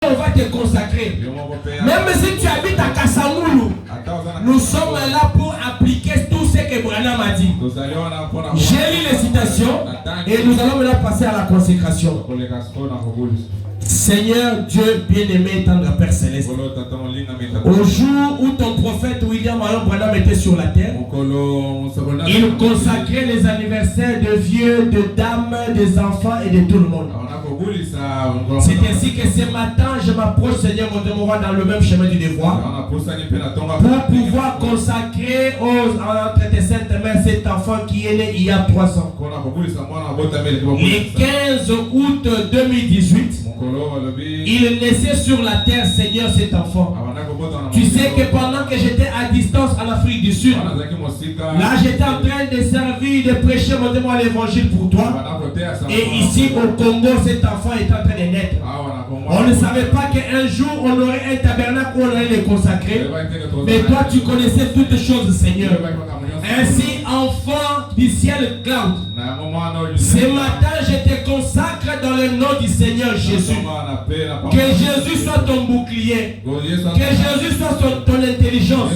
on va te consacrer. Même si tu habites à Kassamoulou, nous sommes là pour appliquer tout ce que Branham a dit. J'ai lu les citations et nous allons maintenant passer à la consécration. Seigneur Dieu bien-aimé, tendre Père Céleste, au jour où ton prophète William Marion Branham était sur la terre, il consacrait les anniversaires de vieux, de dames, des enfants et de tout le monde. C'est ainsi que ce matin, je m'approche, Seigneur mon Dieu, dans le même chemin du devoir, pour pouvoir consacrer entre tes saintes mains cet enfant qui est né il y a 3 ans. Le 15 août 2018, il naissait sur la terre, Seigneur, cet enfant. Tu sais que pendant que j'étais à distance en Afrique du Sud, là j'étais en train de servir, de prêcher mon Dieu, l'évangile pour toi. Et ici au Congo, cet enfant est en train de naître. On ne savait pas qu'un jour on aurait un tabernacle où on allait le consacrer. Mais toi tu connaissais toutes choses, Seigneur. Ainsi, enfant du ciel cloud, ce matin je te consacre dans le nom du Seigneur Jésus. Que Jésus soit ton bouclier, que Jésus soit ton intelligence,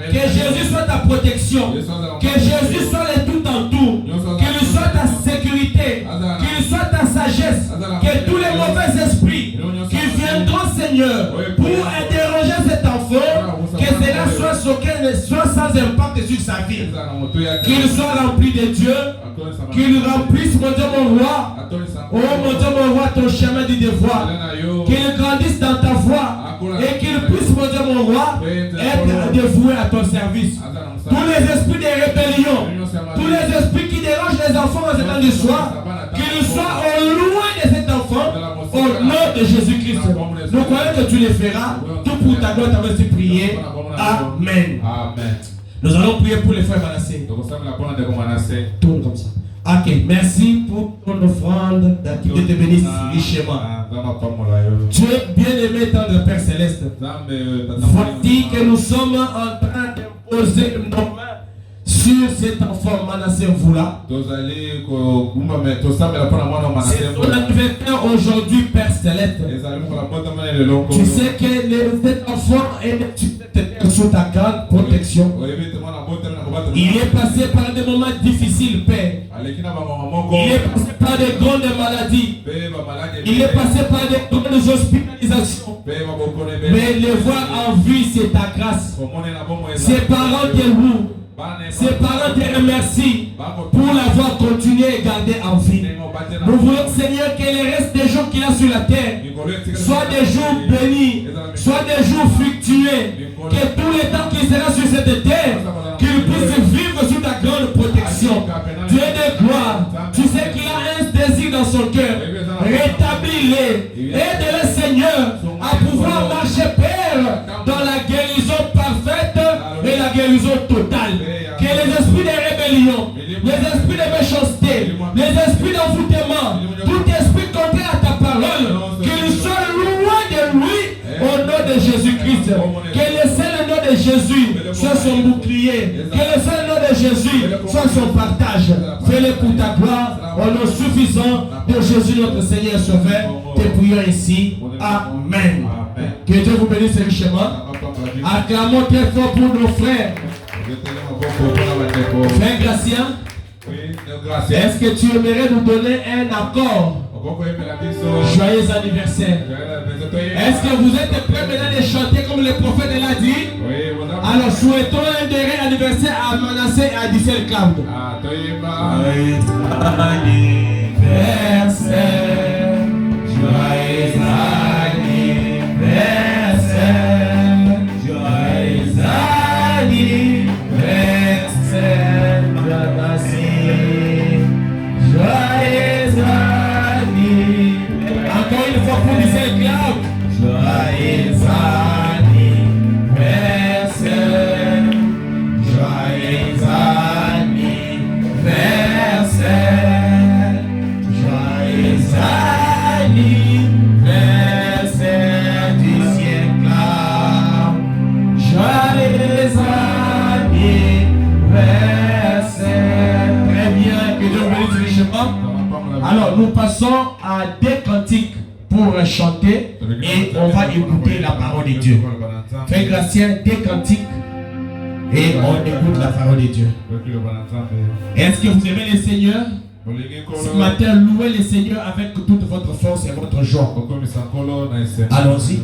que Jésus soit ta protection, que Jésus soit le tout en tout, qu'il soit ta sécurité, qu'il soit ta sagesse, que tous les mauvais esprits qui viendront, Seigneur, pour interroger cet enfant, que cela soit sans impact sur sa vie, qu'il soit rempli de Dieu, qu'il remplisse, mon Dieu, mon roi, oh mon Dieu, mon roi, ton chemin du devoir, qu'il grandisse dans ta voie et qu'il puisse, mon Dieu, mon roi, être dévoué à ton service. Tous les esprits de rébellion, tous les esprits qui dérangent les enfants en ce temps du soir, qu'ils soient au loin de cet enfant, au nom de Jésus-Christ. Nous croyons que tu les feras, tout pour ta gloire, tu vas prier. Amen. Nous allons prier pour les frères Manassé. Tourne comme ça. Ok, merci pour ton offrande. Dieu te bénisse richement. Dieu bien-aimé, tendre Père Céleste, voici que nous sommes en train d'imposer nos mains sur cet enfant Manassé Mvula. C'est ton anniversaire aujourd'hui, Père Céleste. Tu sais que cet enfant est sous ta grande protection. Il est passé par des moments difficiles, Père. Il est passé par des grandes maladies. Il est passé par des grandes hospitalisations. Mais le voir en vie, c'est ta grâce. Ses parents te louent. Ses parents te remercient pour l'avoir continué et gardé en vie. Nous voulons, Seigneur, que les restes des jours qu'il a sur la terre soient des jours bénis, soient des jours fructueux, que tous les temps qu'il sera sur cette terre, qu'il puisse vivre sous ta grande protection. Dieu de gloire, tu sais qu'il a un désir dans son cœur. Rétablis-les, aide-le, Seigneur, à pouvoir marcher, Père, dans la guérison parfaite et la guérison totale. Que les esprits de rébellion, les esprits de méchanceté, les esprits d'envoûtement, tout esprit contraire à ta parole, qu'il soit loin de lui au nom de Jésus-Christ. Que le seul nom de Jésus soit son bouclier. Que le seul nom de Jésus soit son partage. Fais-le pour ta gloire, au nom suffisant de Jésus notre Seigneur Sauveur. Te prions ici. Amen. Que Dieu vous bénisse richement. Acclamons très fort pour nos frères. Frère Gracien, est-ce que tu aimerais nous donner un accord? Joyeux anniversaire. Est-ce que vous êtes prêts maintenant de chanter comme le prophète l'a dit? Alors souhaitons un dernier anniversaire à Manassé et à Dicel Cloud. Joyeux anniversaire. Joyeux anniversaire. Joyeux anniversaire. Encore une fois pour Dicel Cloud. Joyeux anniversaire. Joyeux anniversaire. Joyeux anniversaire Dicel Cloud. Joyeux anniversaire. Très bien, que Dieu bénisse richement. Alors nous passons à des cantiques pour pour chanter et on va écouter la parole de Dieu. Frère Gracien, des cantiques et on écoute la parole de Dieu. Est-ce que vous aimez le Seigneur? Ce matin, louez le Seigneur avec toute votre force et votre joie. Allons-y.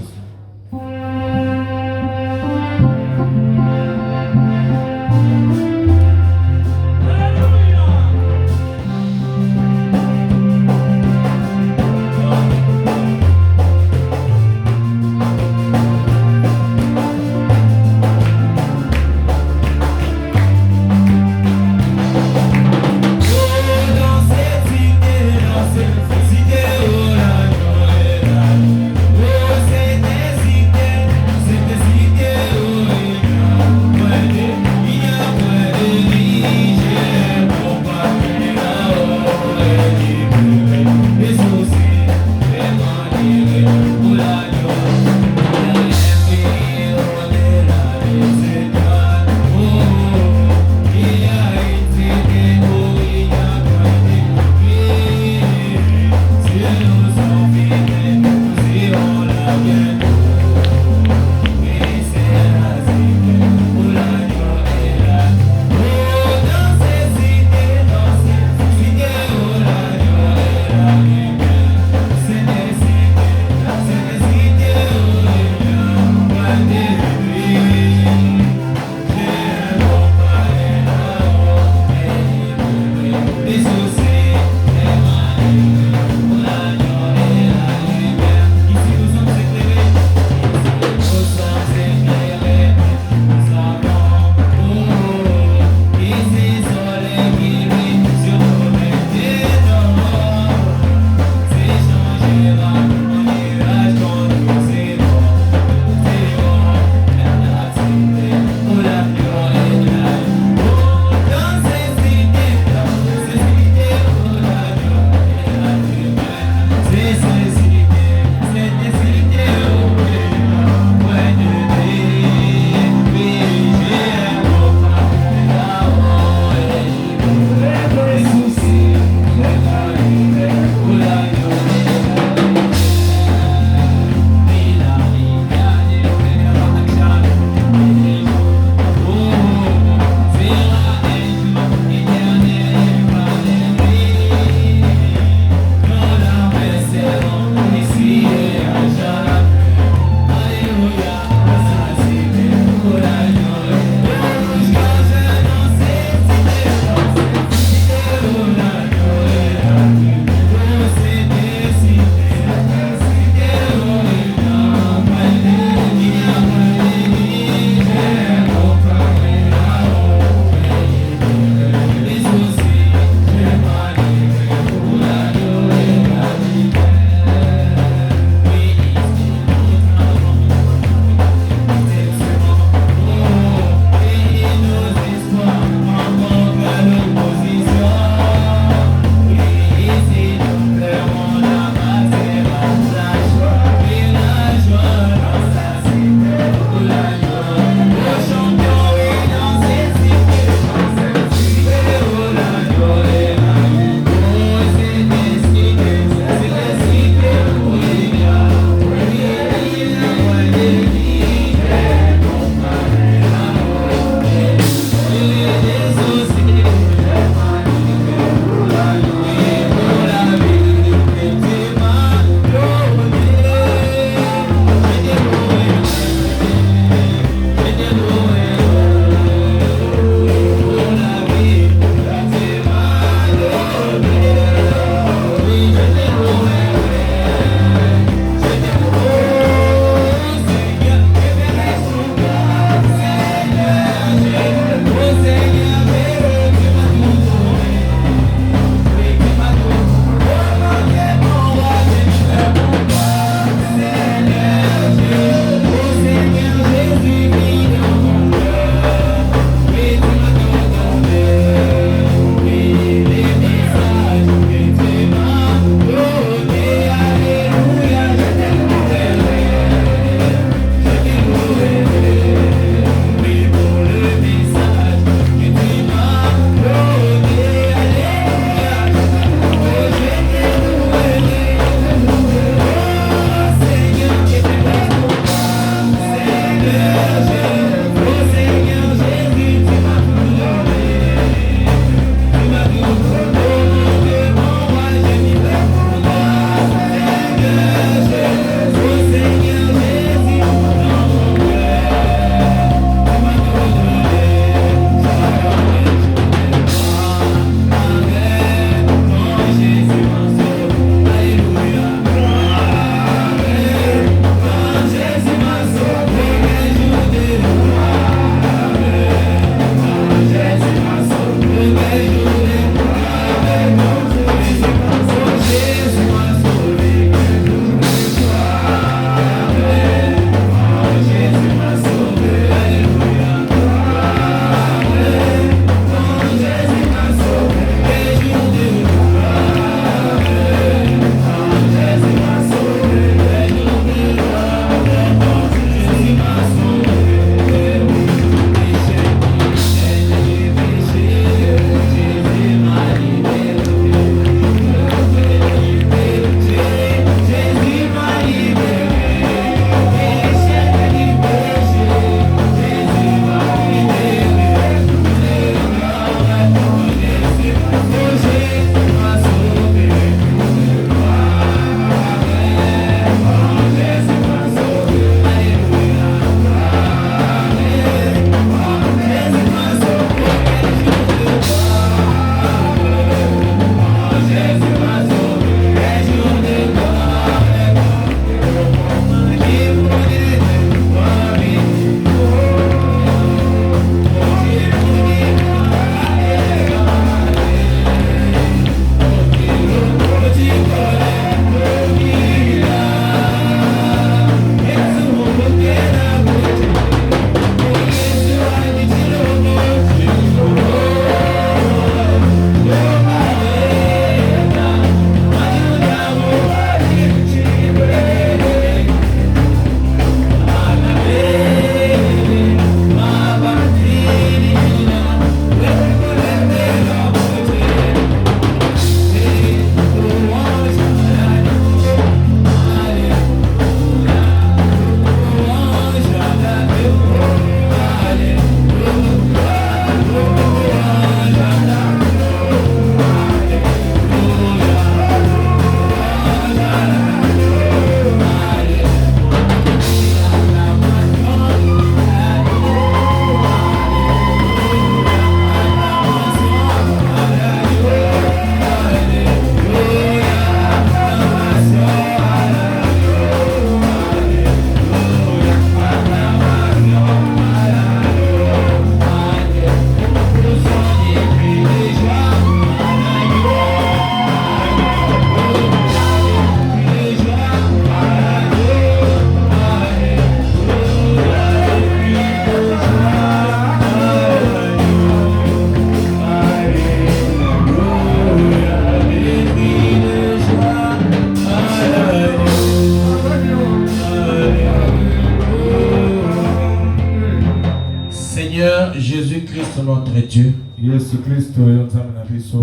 Jésus-Christ notre Dieu, nous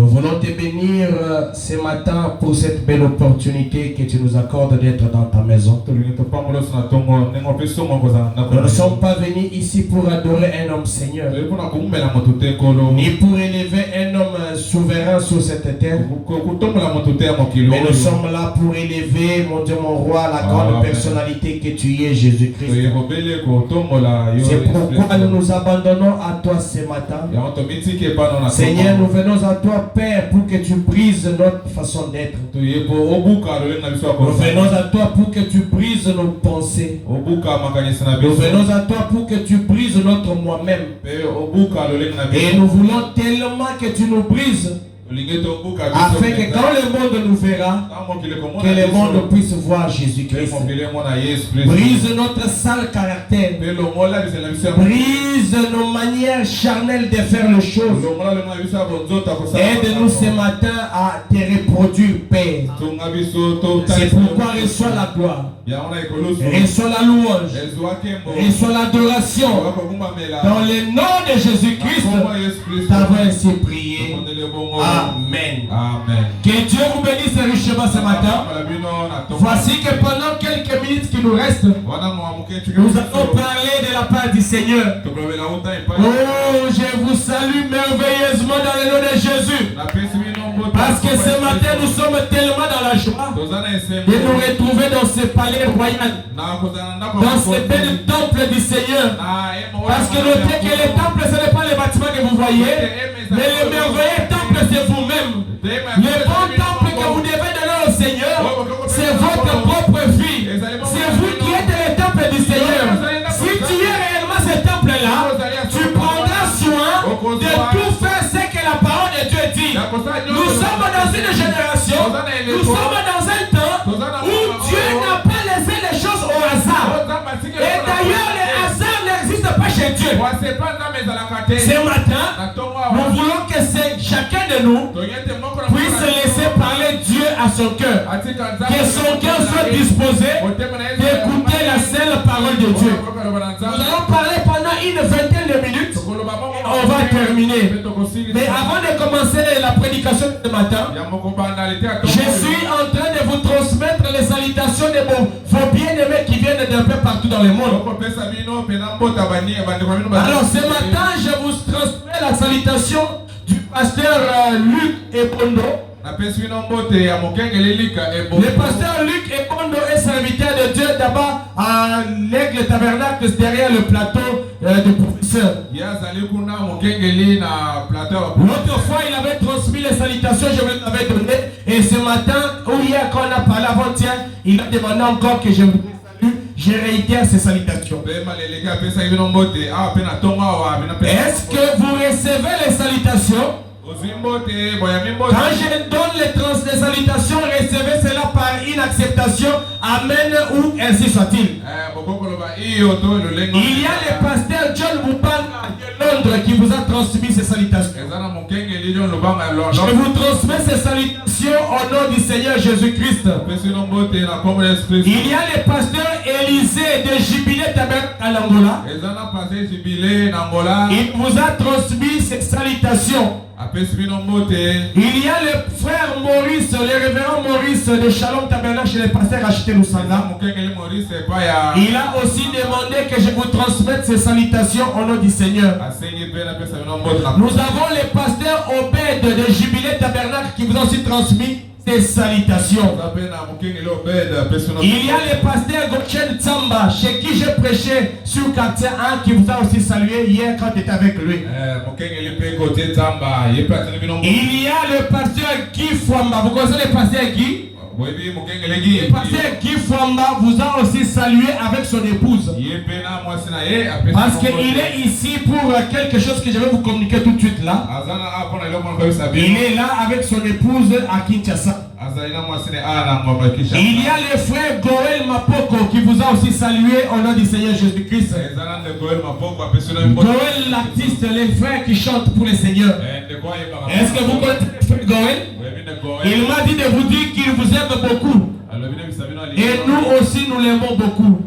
voulons te bénir ce matin pour cette belle opportunité que tu nous accordes d'être dans ta maison. Nous ne sommes pas venus ici pour adorer un homme Seigneur, ni pour élever un homme souverain sur cette terre, mais nous sommes là pour élever, mon Dieu, mon roi, la grande personnalité que tu es, Jésus-Christ. C'est pourquoi nous nous abandonnons à toi ce matin. Seigneur, nous venons à toi, Père, pour que tu brises notre façon d'être. Nous venons à toi pour que tu brises nos pensées. Nous venons à toi pour que tu brises notre moi-même. Et nous voulons tellement que tu nous brises, afin que quand le monde nous verra, que le monde puisse voir Jésus-Christ. Brise notre sale caractère. Brise nos manières charnelles de faire les choses. Aide-nous ce matin à te reproduire, Père. C'est pourquoi reçois la gloire, reçois la louange, reçois l'adoration. Dans le nom de Jésus-Christ, nous avons ainsi prié. Amen. Amen. Que Dieu vous bénisse richement ce matin. Voici que pendant quelques minutes qui nous restent, nous allons parler de la part du Seigneur. Oh, je vous salue merveilleusement dans le nom de Jésus. Parce que ce matin, nous sommes tellement dans la joie de nous retrouver dans ce palais royal, dans ce bel temple du Seigneur. Parce que notez que le temple, ce n'est pas le bâtiment que vous voyez, mais le merveilleux temple, c'est vous-même. Le bon temple que vous devez donner au Seigneur, c'est votre propre vie. C'est vous qui êtes le temple du Seigneur. Si tu es réellement ce temple-là, tu prendras soin de tout faire ce que la parole de Dieu dit. Nous sommes dans une génération, nous sommes dans un temps où Dieu n'a pas laissé les choses au hasard. Et d'ailleurs, le hasard n'existe pas chez Dieu. Ce matin, nous voulons que chacun de nous puisse laisser parler Dieu à son cœur. Que son cœur soit disposé d'écouter la seule parole de Dieu. Nous allons parler pendant une vingtaine de minutes. On va terminer. Mais avant de commencer la prédication de ce matin, je suis en train de vous transmettre les salutations de vos bien-aimés qui viennent d'un peu partout dans le monde. Alors ce matin, je vous transmets la salutation du pasteur Luc Ebondo. Le pasteur Luc Ebondo est serviteur de Dieu d'abord à l'Aigle Tabernacle derrière le plateau de professeur. L'autre fois, il avait transmis les salutations, je vous les avais données. Et ce matin, ou hier quand on a parlé avant-hier, il a demandé encore que je vous salue. Je réitère ces salutations. Est-ce que vous recevez les salutations? Quand je donne les salutations, recevez cela par une acceptation. Amen ou ainsi soit-il. Il y a le pasteur John Mupanga de Londres qui vous a transmis ces salutations. Je vous transmets ces salutations au nom du Seigneur Jésus-Christ. Il y a le pasteur Élisée de Jubilé Tabernacle à l'Angola. Il vous a transmis ces salutations. Il y a le frère Maurice, le révérend Maurice de Shalom Tabernacle chez le pasteur Acheté Lusanga. Il a aussi demandé que je vous transmette ces salutations au nom du Seigneur. Nous avons le pasteur Obed de Jubilé Tabernacle qui vous a aussi transmis ces salutations. Il y a le pasteur Gokchen Tsamba chez qui j'ai prêché sur quartier 1 qui vous a aussi salué hier quand tu étais avec lui. Il y a le pasteur Guy Fwamba. Vous connaissez le pasteur Guy? Le pasteur Guy Fwamba vous a aussi salué avec son épouse. Parce qu'il est ici pour quelque chose que je vais vous communiquer tout de suite là. Il est là avec son épouse à Kinshasa. Il y a le frère Goël Mapoko qui vous a aussi salué au nom du Seigneur Jésus-Christ. Goël l'artiste, les frères qui chantent pour le Seigneur. Est-ce que vous connaissez le frère Goël? Il m'a dit de vous dire qu'il vous aime beaucoup. Et nous aussi nous l'aimons beaucoup.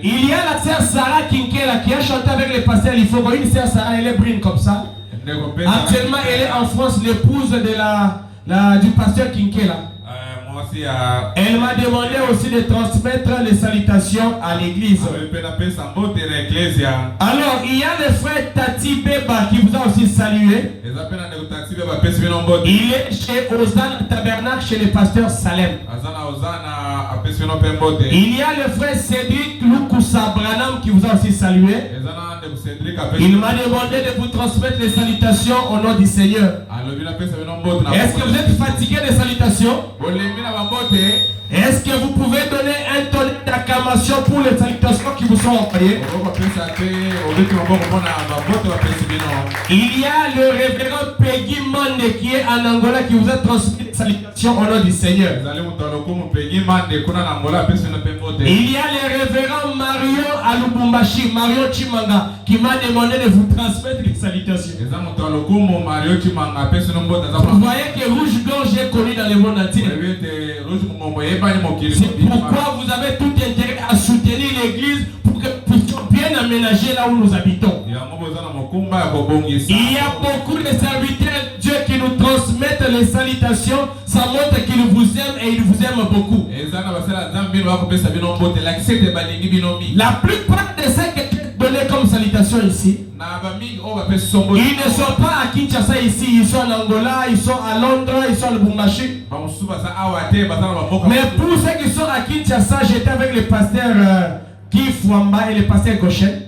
Il y a la sœur Sarah Kinkela qui a chanté avec le pasteur Lifogo. Une sœur Sarah, elle est brune comme ça. Actuellement, elle est en France, l'épouse de du pasteur Kinkela. Elle m'a demandé aussi de transmettre les salutations à l'église. Alors, il y a le frère Tati Beba qui vous a aussi salué. Il est chez Ozan Tabernacle, chez le pasteur Salem. Il y a le frère Cédric Lukusa Branham qui vous a aussi salué. Il m'a demandé de vous transmettre les salutations au nom du Seigneur. Est-ce que vous êtes fatigué des salutations? Est-ce que vous pouvez donner un tonnerre d'acclamation pour les salutations qui vous sont envoyées? Il y a le révérend Peggy Mande qui est en Angola qui vous a transmis les salutations au nom du Seigneur. Il y a le révérend Mario Alubumbashi, Mario Chimanga, qui m'a demandé de vous transmettre les salutations. Vous voyez que rouge-gorge est connu dans le monde entier. C'est pourquoi vous avez tout intérêt à soutenir l'église pour que nous puissions bien aménager là où nous habitons. Il y a beaucoup de serviteurs de Dieu qui nous transmettent les salutations. Ça montre qu'ils vous aiment et ils vous aiment beaucoup. La plupart de ceux qui donnent comme salutation ici, ils ne sont pas à Kinshasa ici, ils sont en Angola, ils sont à Londres, ils sont à Lubumbashi. Mais pour ceux qui sont à Kinshasa, j'étais avec le pasteur Guy Fouamba et le pasteur Goshen.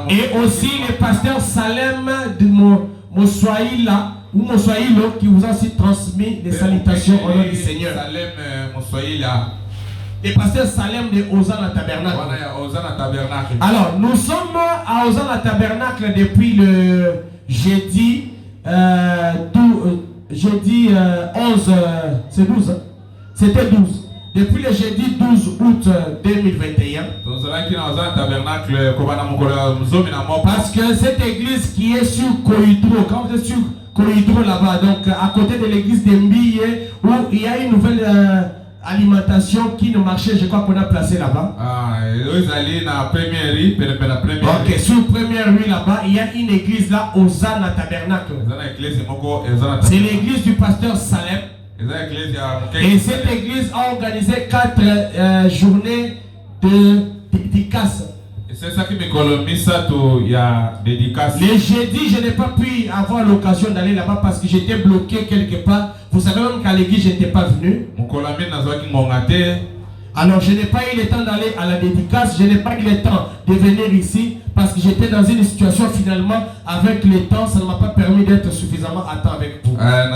Et aussi le pasteur Salem de Moswaïla ou Moswaïlo qui vous a aussi transmis des salutations au nom du Seigneur. Et pasteur Salem de Ozana Tabernacle. Alors, nous sommes à Ozana Tabernacle depuis le jeudi 11, c'est 12, c'était 12. Depuis le jeudi 12 août 2021. Parce que cette église qui est sur Koidro, quand vous êtes sur Koidro là-bas, donc à côté de l'église de Mbiye, où il y a une nouvelle alimentation qui ne marchait, je crois qu'on a placé là-bas. Ok, sur première rue là-bas, il y a une église là, Ozana Tabernacle. C'est l'église du pasteur Salem. Et cette église a organisé 4 journées de dédicaces. C'est ça qui me colomise ça tout, il y a dédicace. Le jeudi, je n'ai pas pu avoir l'occasion d'aller là-bas parce que j'étais bloqué quelque part. Vous savez même qu'à l'église, je n'étais pas venu. Alors, je n'ai pas eu le temps d'aller à la dédicace. Je n'ai pas eu le temps de venir ici parce que j'étais dans une situation finalement avec le temps. Ça ne m'a pas permis d'être suffisamment à temps avec vous. Mais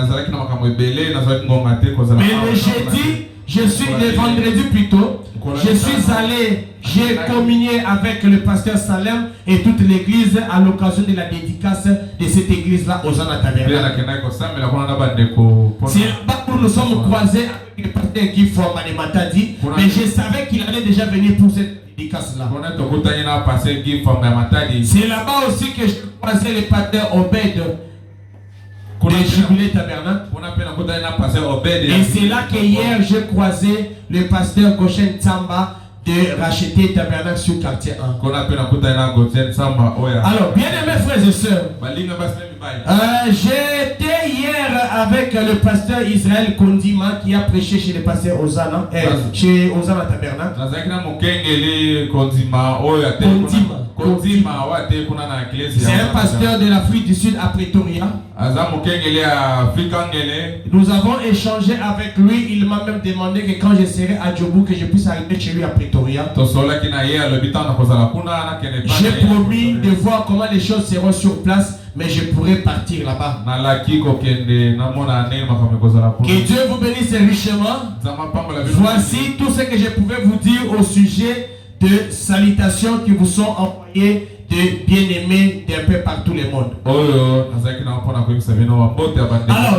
le jeudi, le vendredi plutôt, je suis allé, j'ai communié avec le pasteur Salem et toute l'église à l'occasion de la dédicace de cette église-là aux Ozana Tabernacle. C'est là-bas où nous sommes croisés avec le pasteur Guy Fouamba de Matadi, mais je savais qu'il allait déjà venir pour cette dédicace-là. C'est là-bas aussi que j'ai croisé le pasteur Obed de Jubilé Tabernacle. Et c'est là que hier j'ai croisé le pasteur Goshen Tsamba de racheter Tabernacle sur quartier 1. Alors, bien aimés frères et sœurs, j'étais hier avec le pasteur Israël Kondima qui a prêché chez le pasteur Ozana, chez Ozana Tabernacle. C'est un pasteur de l'Afrique du Sud à Pretoria. Nous avons échangé avec lui. Il m'a même demandé que quand je serai à Djobu, que je puisse arriver chez lui à Pretoria. J'ai promis de voir comment les choses seront sur place, mais je pourrai partir là-bas. Que Dieu vous bénisse richement. Voici tout ce que je pouvais vous dire au sujet de salutations qui vous sont envoyées de bien-aimés d'un peu partout le monde. Alors,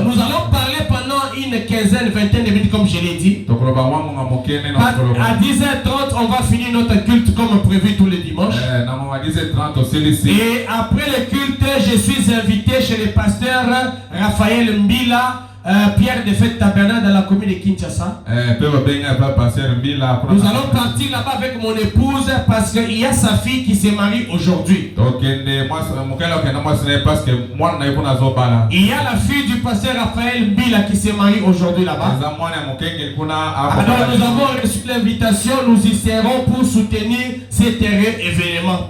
nous allons parler pendant une quinzaine, vingtaine de minutes, comme je l'ai dit. À 10h30, on va finir notre culte comme prévu tous les dimanches. Et après le culte, je suis invité chez le pasteur Raphaël Mbila Pierre de Fête Tabernacle dans la commune de Kinshasa. Nous allons partir là-bas avec mon épouse parce qu'il y a sa fille qui s'est mariée aujourd'hui. Il y a la fille du pasteur Raphaël Bila qui s'est mariée aujourd'hui là-bas. Alors nous avons reçu l'invitation, nous y serons pour soutenir cet heureux événement.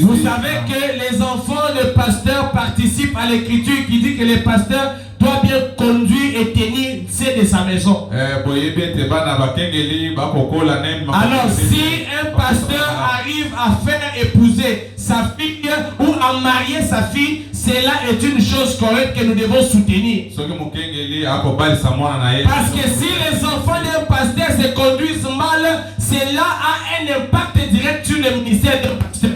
Vous savez que les enfants de pasteurs participent à l'écriture qui dit que les pasteurs doit bien conduire et tenir c'est de sa maison. Alors si un pasteur arrive à faire épouser sa fille ou à marier sa fille, cela est une chose correcte que nous devons soutenir. Parce que si les enfants d'un pasteur se conduisent mal, cela a un impact direct sur le ministère d'un pasteur.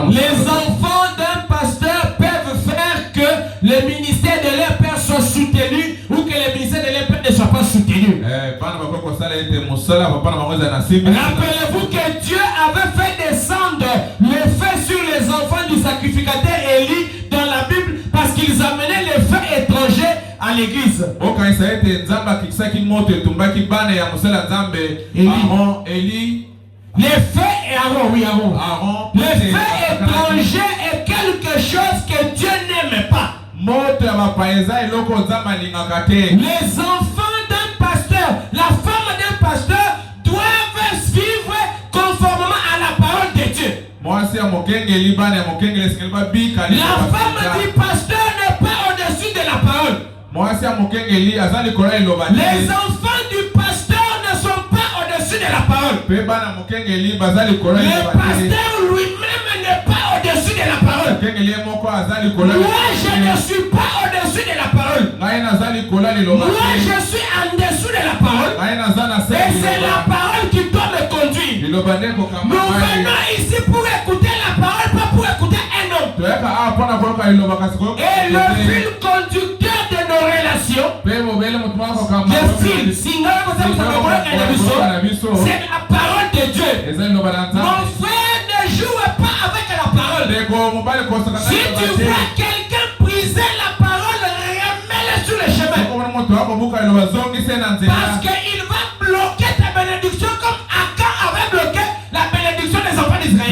Les enfants d'un pasteur peuvent faire que le ministère de leur père soit soutenu ou que le ministère de leur père ne soit pas soutenu. Rappelez-vous que Dieu avait fait descendre le feu sur les enfants du sacrificateur Élie dans la Bible parce qu'ils amenaient le feu étranger à l'église. Le feu et Aaron, oui Aaron. Le feu étranger est quelque chose que Dieu n'aime pas. Les enfants d'un pasteur, la femme d'un pasteur doivent vivre conformément à la parole de Dieu. La femme du pasteur n'est pas au-dessus de la parole. Les enfants du pasteur ne sont pas au-dessus de la parole. Le pasteur lui-même n'est pas au-dessus de la parole. Moi, je ne suis pas au-dessus de la parole. Moi, je suis en dessous de la parole. Et c'est la parole qui doit me conduire. Nous venons ici pour écouter la parole, pas pour écouter un homme. Et le fil conducteur de nos relations, le fil, c'est la parole de Dieu. Mon frère, ne joue pas avec la parole. Si tu vois quelqu'un briser la parole, remets-le sur le chemin. Parce qu'il va bloquer ta bénédiction comme Akan avait bloqué la bénédiction des enfants d'Israël.